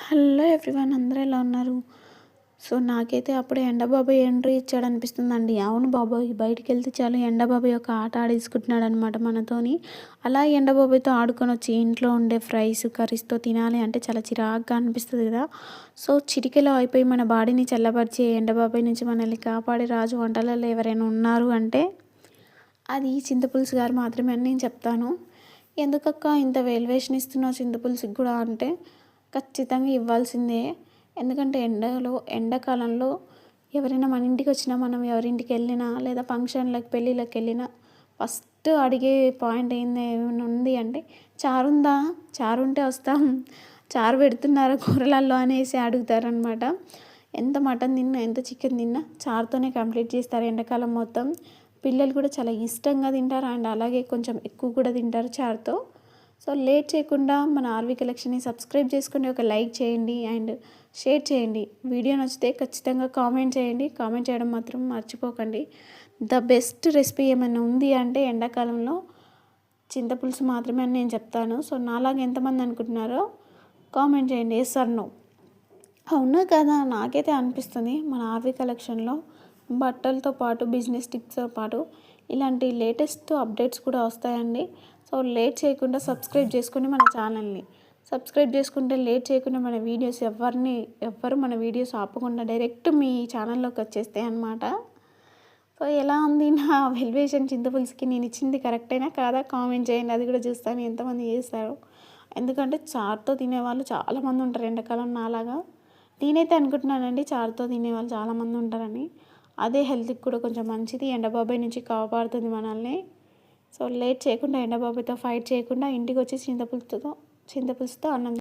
Hello everyone, అందరూ ఎలా ఉన్నారు? సో నాకైతే అప్పుడే ఎండబాబాయ్ ఎంట్రీ ఇచ్చాడనిపిస్తుందండి. అవును బాబోయ్, బయటికెళ్తే చాలు ఎండబాబాయ్ ఒక ఆట ఆడేసుకుంటున్నాడనమాట మనతోని. అలా ఎండబాబాయ్‌తో ఆడుకొనొచ్చి ఇంట్లో ఉండే ఫ్రైస్, కర్రీస్‌తో తినాలి అంటే చాలా చిరాకుగా అనిపిస్తది కదా! సో చిటికెలో అయిపోయి మన బాడీని చల్లబరిచే ఎండబాబాయ్ నుంచి మనల్ని కాపాడే రాజు వంటలలో ఎవరైనా ఉన్నారు అంటే అది చింతపులుసు గారు మాత్రమే అని నేను చెప్తాను. ఎందుకక్క ఇంత వేల్యువేషన్ ఇస్తున్నావు చింతపులుసుకి కూడా అంటే ఖచ్చితంగా ఇవ్వాల్సిందే. ఎందుకంటే ఎండాకాలంలో ఎవరైనా మన ఇంటికొచ్చినా, మనం ఎవరింటికి వెళ్ళినా లేదా ఫంక్షన్‌లకి, పెళ్ళిళ్ళకి వెళ్ళినా ఫస్ట్ అడిగే పాయింట్ ఏమైనా ఉంది అంటే చారుందా? చారుంటే వస్తాం. చారు పెడుతున్నారా కూరలల్లో అనేసి అడుగుతారనమాట. ఎంత మటన్ తిన్నా, ఎంత చికెన్ తిన్నా చారుతోనే కంప్లీట్ చేస్తారు ఎండాకాలం మొత్తం. పిల్లలు కూడా చాలా ఇష్టంగా తింటారు అండ్ అలాగే కొంచెం ఎక్కువ కూడా తింటారు చారుతో. సో లేట్ చేయకుండా మన ఆర్వి కలెక్షన్ని సబ్స్క్రైబ్ చేసుకోండి, ఒక లైక్ చేయండి అండ్ షేర్ చేయండి. వీడియో నచ్చితే ఖచ్చితంగా కామెంట్ చేయండి. కామెంట్ చేయడం మాత్రం మర్చిపోకండి. ద బెస్ట్ రెసిపీ ఏమైనా ఉంది అంటే ఎండాకాలంలో చింతపులుసు మాత్రమే అని నేను చెప్తాను. సో నాలాగా ఎంతమంది అనుకుంటున్నారో కామెంట్ చేయండి, ఎస్ ఆర్ నో. అవునా కదా, నాకైతే అనిపిస్తుంది మన ఆర్వి కలెక్షన్లో బట్టలతో పాటు బిజినెస్ టిప్స్తో పాటు ఇలాంటి లేటెస్ట్ అప్డేట్స్ కూడా వస్తాయండి. సో లేట్ చేయకుండా సబ్స్క్రైబ్ చేసుకోండి మన ఛానల్ని. సబ్స్క్రైబ్ చేసుకుంటే లేట్ చేయకుండా మన వీడియోస్ ఎవ్వరు మన వీడియోస్ ఆపకుండా డైరెక్ట్ మీ ఛానల్లోకి వచ్చేస్తాయి అన్నమాట. సో ఎలా ఉంది నా వెల్యువేషన్ చింతపులుసుకి? నేను ఇచ్చింది కరెక్టేనా కాదా కామెంట్ చేయండి, అది కూడా చూస్తాను ఎంతమంది చేస్తారు. ఎందుకంటే చారుతో తినేవాళ్ళు చాలామంది ఉంటారు ఎండాకాలం నాలాగా. నేనైతే అనుకుంటున్నానండి చారుతో తినేవాళ్ళు చాలామంది ఉంటారని. అదే హెల్త్కి కూడా కొంచెం మంచిది, ఎండబాబాయ్ నుంచి కాపాడుతుంది మనల్ని. సో లేట్ చేయకుండా ఎండబాబాయ్‌తో ఫైట్ చేయకుండా ఇంటికి వచ్చి చింతపులుసుతో అన్నం